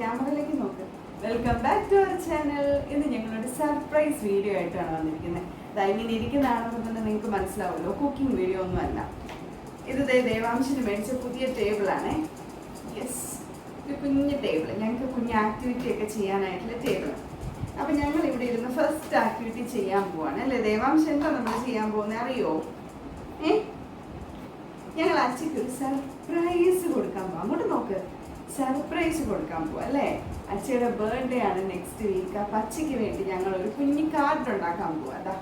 ക്യാമറയിലേക്ക് നോക്ക്. Welcome back to our channel. ഇന്ന് ഞങ്ങളൊരു സർപ്രൈസ് വീഡിയോ ആയിട്ടാണ് വന്നിരിക്കുന്നത്. ഇങ്ങനെ ഇരിക്കുന്നതാണെന്ന് തന്നെ നിങ്ങൾക്ക് മനസ്സിലാവുമല്ലോ, കുക്കിംഗ് വീഡിയോ ഒന്നുമല്ല. ഇത് ദേവാംശിന് മേടിച്ച പുതിയ ടേബിളാണേ. യെസ്, ഒരു കുഞ്ഞ് ടേബിൾ, ഞങ്ങൾക്ക് കുഞ്ഞ് ആക്ടിവിറ്റി ഒക്കെ ചെയ്യാനായിട്ടുള്ള ടേബിൾ. അപ്പം ഞങ്ങൾ ഇവിടെ ഇരുന്ന് ഫസ്റ്റ് ആക്ടിവിറ്റി ചെയ്യാൻ പോവാണ് അല്ലേ ദേവാംശം? എന്താ നമ്മൾ ചെയ്യാൻ പോകുന്നത് അറിയോ? ഞങ്ങൾ അച്ഛക്ക് ഒരു സർപ്രൈസ് കൊടുക്കാൻ പോവാം. അങ്ങോട്ട് നോക്ക്, സർപ്രൈസ് കൊടുക്കാൻ പോവാം അല്ലേ? അച്ഛയുടെ ബർത്ത്ഡേ ആണ് നെക്സ്റ്റ് വീക്ക്. അപ്പം അച്ഛയ്ക്ക് വേണ്ടി ഞങ്ങൾ ഒരു കുഞ്ഞ് കാർഡ് ഉണ്ടാക്കാൻ പോവാം. അതാ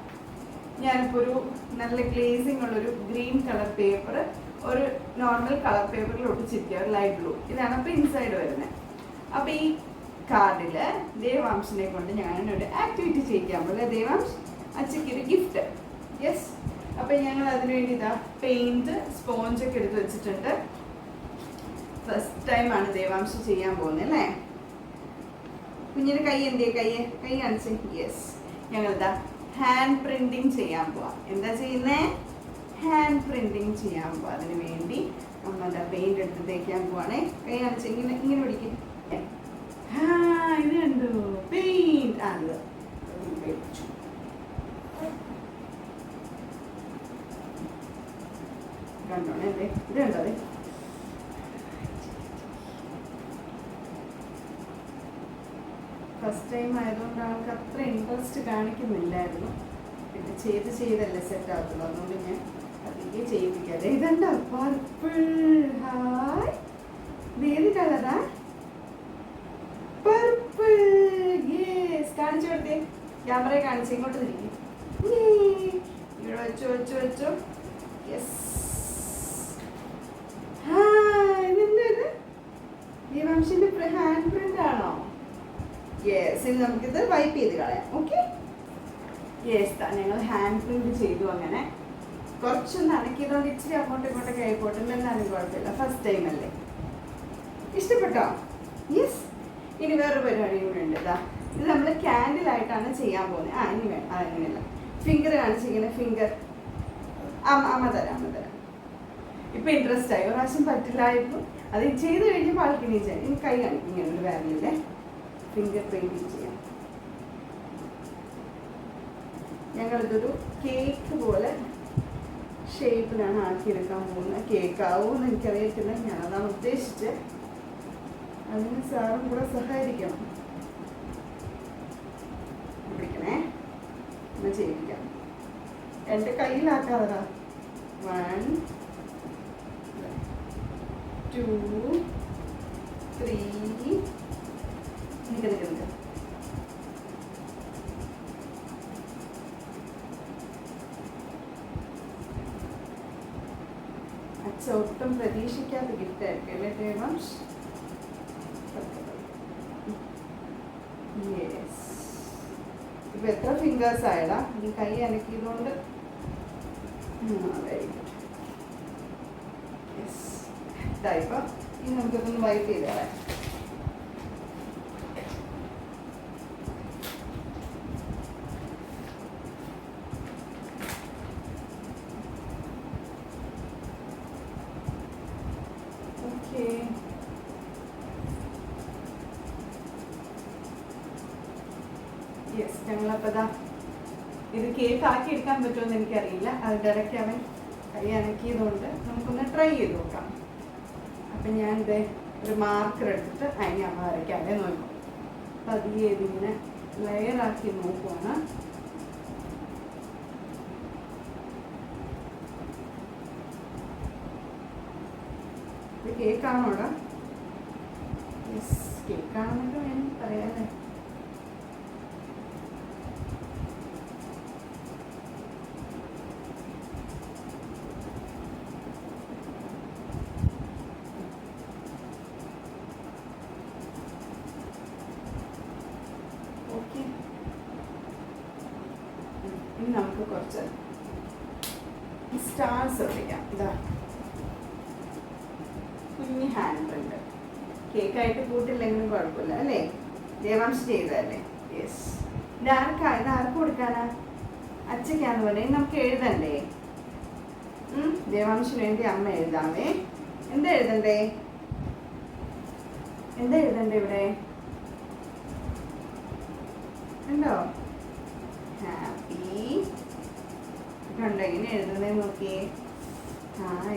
ഞാനിപ്പോൾ ഒരു നല്ല ഗ്ലേസിങ് ഉള്ളൊരു ഗ്രീൻ കളർ പേപ്പർ ഒരു നോർമൽ കളർ പേപ്പറിൽ ഒട്ടിച്ചിരിക്കുക, ഒരു ലൈറ്റ് ബ്ലൂ. ഇതാണ് അപ്പോൾ ഇൻസൈഡ് വരുന്നത്. അപ്പോൾ ഈ കാർഡിൽ ദേവാംശിനെ കൊണ്ട് ഞാനൊരു ആക്ടിവിറ്റി ചെയ്യിക്കാൻ പോലെ ദേവാംശ് അച്ഛയ്ക്ക് ഒരു ഗിഫ്റ്റ്. യെസ്, അപ്പം ഞങ്ങൾ അതിനു വേണ്ടി ഇതാ പെയിൻറ്റ് സ്പോഞ്ചൊക്കെ എടുത്ത് വെച്ചിട്ടുണ്ട്. ഫസ്റ്റ് ടൈമാണ് ദേവാംശ് ചെയ്യാൻ പോകുന്നത് അല്ലേ? കുഞ്ഞിൻ്റെ കൈ എന്തേ? കൈ കാണിച്ചേ. യെസ്, ഞങ്ങളിതാ ഹാൻഡ് പ്രിന്റിങ് ചെയ്യാൻ പോവാം. എന്താ ചെയ്യുന്നേ? ഹാൻഡ് പ്രിന്റിങ് ചെയ്യാൻ പോവാം. അതിന് വേണ്ടി നമ്മളുടെ പെയിന്റ് എടുത്ത് തേക്കാൻ പോവാണേ. കൈ കാണിച്ച് ഇങ്ങനെ പിടിക്കും. ഇത് കണ്ടു പെയിന്റ്. അത് കണ്ടോണേ, അതെ ഇത് കണ്ടോ? അതെ, ഫസ്റ്റ് ടൈം ആയതുകൊണ്ട് ആൾക്ക് അത്ര ഇൻട്രസ്റ്റ് കാണിക്കുന്നില്ലായിരുന്നു. പിന്നെ ചെയ്തല്ലേ സെറ്റ് ആകത്തുള്ളൂ. അതുകൊണ്ട് ഞാൻ അതിലേക്ക് ചെയ്യിപ്പിക്കാതെ. ഇതുണ്ടോ പർപ്പിൾ? ഹായ്, ഇത് ഏത് കളറാ? പർപ്പിൾ. യെസ്, കാണിച്ചു കൊടുത്തേ, ക്യാമറയെ കാണിച്ച് ഇങ്ങോട്ട് തിരിക്കും. ഇവിടെ വെച്ചോ. യെസ്, ഇതെന്താ? ദേവാംശിന്റെ ഹാൻഡ് പ്രിന്റ് ആണോ? യെസ്, ഇനി നമുക്കിത് വൈപ്പ് ചെയ്ത് കളയാം. ഓക്കെ, യെസ്, ഞങ്ങൾ ഹാൻഡ് പ്രിന്റ് ചെയ്തു. അങ്ങനെ കുറച്ചൊന്ന് അനക്കിയതുകൊണ്ട് ഇച്ചിരി അങ്ങോട്ടും ഇങ്ങോട്ടൊക്കെ ആയിക്കോട്ടെ, എന്നാലും കുഴപ്പമില്ല, ഫസ്റ്റ് ടൈം അല്ലേ. ഇഷ്ടപ്പെട്ടോ? യെസ്. ഇനി വേറൊരു പരിപാടിയും കൂടെ ഉണ്ട്. ഇതാ, ഇത് നമ്മൾ ക്യാൻഡിലായിട്ടാണ് ചെയ്യാൻ പോകുന്നത്. ഇനി വേണം, അതങ്ങനെയല്ല. ഫിംഗർ കാണിച്ചിങ്ങനെ, ഫിംഗർ അമ്മ തരാം. ഇപ്പം ഇൻട്രസ്റ്റ് ആയി. ഒരു പ്രാവശ്യം പറ്റില്ലായിരുന്നു, അത് ചെയ്ത് കഴിഞ്ഞപ്പോൾ ആൾക്കിനി ചെയ്യാം. ഇനി കൈ കാണിക്കും, ഇങ്ങനെ ഒരു വാല്യൂല്ലേ ഫിംഗർ പെയിന്റിങ് ചെയ്യാം. ഞങ്ങളിതൊരു കേക്ക് പോലെ ഷേപ്പിലാണ് ആക്കിയെടുക്കാൻ പോകുന്നത്. കേക്കാവൂന്ന് എനിക്കറിയത്തില്ല, ഞാനതാണ് ഉദ്ദേശിച്ചത്. അതിന് സാറും കൂടെ സഹായിക്കണം. പിടിക്കണേ, ഒന്ന് ചെയ്യിപ്പിക്കാം. എൻ്റെ കയ്യിലാക്കാതാ. 1 2 3 നിൽക്ക. അച്ഛ ഒട്ടും പ്രതീക്ഷിക്കാത്ത ഗിഫ്റ്റ് ആയിരിക്കും അല്ലേ ദേവാംശ്? യെസ്. ഇപ്പൊ എത്ര ഫിംഗേഴ്സ് ആയടാ? ഈ കൈ അനക്കിയതുകൊണ്ട് വെരി ഗുഡ്. യെസ്, ഇതായിപ്പോ ഇനി നമുക്കിതൊന്ന് വൈപ്പ് ചെയ്ത് കളയാം. യെസ്, ഞങ്ങളപ്പോൾ ഇതാ ഇത് കേക്ക് ആക്കി എടുക്കാൻ പറ്റുമെന്ന് എനിക്കറിയില്ല. അത് ഡയറക്റ്റ് അവൻ കൈ അനക്കിയതുകൊണ്ട് നമുക്കൊന്ന് ട്രൈ ചെയ്ത് നോക്കാം. അപ്പം ഞാനിത് ഒരു മാർക്കർ എടുത്തിട്ട് അതിനെ അമ്മ വരയ്ക്കാതെ നോക്കും. പതിയെ ഇതിങ്ങനെ ലെയറാക്കി നോക്കുവാണ്. ഇത് കേക്കാണോ അവിടെ? യെസ്, കേക്കാണെന്നൊക്കെ വേണം പറയാല്ലേ. ഓക്കെ, ഇനി നമുക്ക് കുറച്ച് സ്റ്റാർസ് ഒട്ടിക്കാം. ഇതാ കുഞ്ഞ് ഹാൻഡ് പ്രിന്റ്. കേക്കായിട്ട് കൂട്ടില്ലെങ്കിലും കുഴപ്പമില്ല അല്ലേ? ദേവാംശ് ചെയ്തതല്ലേ? യെസ്. ഇതാർക്ക് കൊടുക്കാനാ? അച്ഛക്കാന്ന് പറയുന്നത്. നമുക്ക് എഴുതണ്ടേ? ദേവാംശിന് വേണ്ടി അമ്മ എഴുതാമേ. എന്താ എഴുതണ്ടേ? ഇവിടെ? ഉണ്ടോ? ഹാപ്പി കണ്ടോ? ഇങ്ങനെ എഴുതുന്നേ നോക്കിയേ.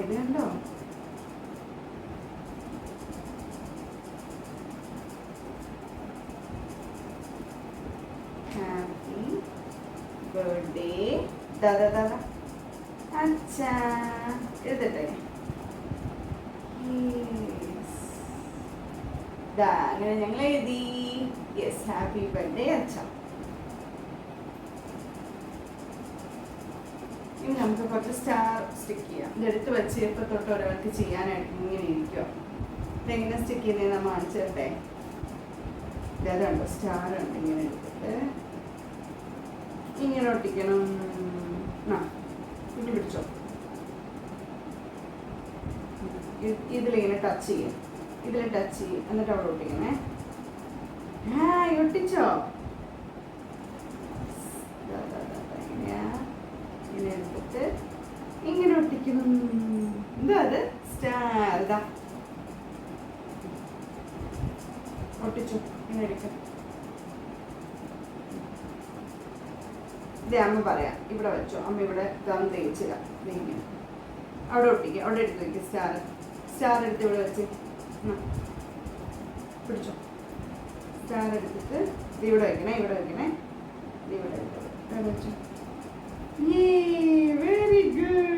ഇത് കണ്ടോ? ഹാപ്പി ബർത്ത്ഡേ ദാദാ അച്ഛാ എഴുതട്ടെ. അങ്ങനെ ഞങ്ങൾ എഴുതി. യെസ്, ഹാപ്പി ബർത്ത്ഡേ അച്ഛ. ഇനി നമുക്ക് കുറച്ച് സ്റ്റാർ സ്റ്റിക്ക് ചെയ്യാം. ഇതെടുത്ത് വെച്ച് ഇപ്പൊ തൊട്ട് ഒരാൾക്ക് ചെയ്യാനായിട്ട് ഇങ്ങനെ ഇരിക്കുക. ഇതെങ്ങനെ സ്റ്റിക്ക് ചെയ്യുന്നത് നമ്മൾ കാണിച്ചിട്ടെ. ഇതുണ്ടോ സ്റ്റാർ ഉണ്ട്, ഇങ്ങനെ എടുത്തിട്ട് ഇങ്ങനെ ഒട്ടിക്കണം. കുട്ടി പിടിച്ചോ. ഇതിലിങ്ങനെ ടച്ച് ചെയ്യും, ഇതിൽ ടച്ച് ചെയ്യും, എന്നിട്ട് അവിടെ ഒട്ടിക്കണേ. ഒട്ടിച്ചോ? ഇങ്ങനെ എടുത്തിട്ട് ഇങ്ങനെ ഒട്ടിക്കണം. എന്താ അത്? സ്റ്റാർ. ഇതാ ഒട്ടിച്ചു. ഇങ്ങനെ എടുക്കാം. ഇത് അമ്മ പറയാം. ഇവിടെ വെച്ചോ. അമ്മ ഇവിടെ ഗം തേച്ചില്ല. ഇങ്ങനെ അവിടെ ഒട്ടിക്കുക. അവിടെ എടുത്ത് വയ്ക്കുക. സ്റ്റാർ എടുത്ത് ഇവിടെ വെച്ച് പിടിച്ചോ. സ്റ്റാർ എടുത്തിട്ട് ഇവിടെ വെക്കണേ. ഇവിടെ വെച്ചോ. Very good.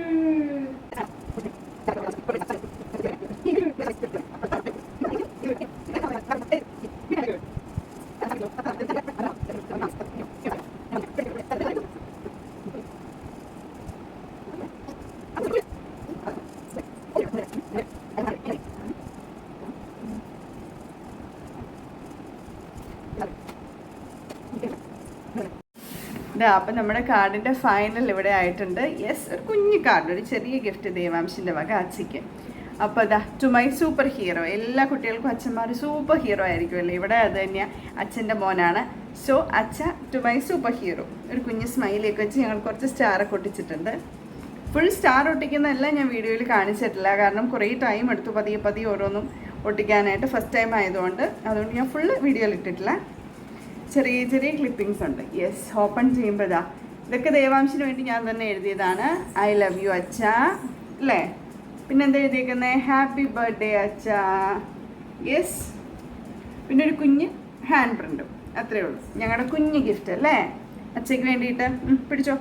അപ്പം നമ്മുടെ കാർഡിൻ്റെ ഫൈനൽ ഇവിടെ ആയിട്ടുണ്ട്. യെസ്, ഒരു കുഞ്ഞു കാർഡ്, ഒരു ചെറിയ ഗിഫ്റ്റ് ദേവാംശിൻ്റെ വക അച്ഛയ്ക്ക്. അപ്പോൾ അതാ ടു മൈ സൂപ്പർ ഹീറോ. എല്ലാ കുട്ടികൾക്കും അച്ഛന്മാർ സൂപ്പർ ഹീറോ ആയിരിക്കുമല്ലോ. ഇവിടെ അത് തന്നെയാണ്, അച്ഛൻ്റെ മോനാണ്. സോ അച്ഛ ടു മൈ സൂപ്പർ ഹീറോ. ഒരു കുഞ്ഞ് സ്മൈലേക്ക് വെച്ച് ഞങ്ങൾ കുറച്ച് സ്റ്റാറൊക്കെ ഒട്ടിച്ചിട്ടുണ്ട്. ഫുൾ സ്റ്റാർ ഒട്ടിക്കുന്നതെല്ലാം ഞാൻ വീഡിയോയിൽ കാണിച്ചിട്ടില്ല, കാരണം കുറേ ടൈം എടുത്തു പതിയെ ഓരോന്നും ഒട്ടിക്കാനായിട്ട്. ഫസ്റ്റ് ടൈം ആയതുകൊണ്ട് അതുകൊണ്ട് ഞാൻ ഫുള്ള് വീഡിയോയിൽ ഇട്ടിട്ടില്ല. ചെറിയ ക്ലിപ്പിങ്സ് ഉണ്ട്. യെസ്, ഓപ്പൺ ചെയ്യുമ്പോൾ ഇതൊക്കെ ദേവാംശിന് വേണ്ടി ഞാൻ തന്നെ എഴുതിയതാണ്. ഐ ലവ് യു അച്ഛ അല്ലേ? പിന്നെന്താ എഴുതിയേക്കുന്നത്? ഹാപ്പി ബർത്ത്ഡേ അച്ഛ. യെസ്, പിന്നെ ഒരു കുഞ്ഞ് ഹാൻഡ് പ്രിൻറ്റും. അത്രയേ ഉള്ളൂ ഞങ്ങളുടെ കുഞ്ഞ് ഗിഫ്റ്റ് അല്ലേ അച്ഛയ്ക്ക് വേണ്ടിയിട്ട്. പിടിച്ചോ.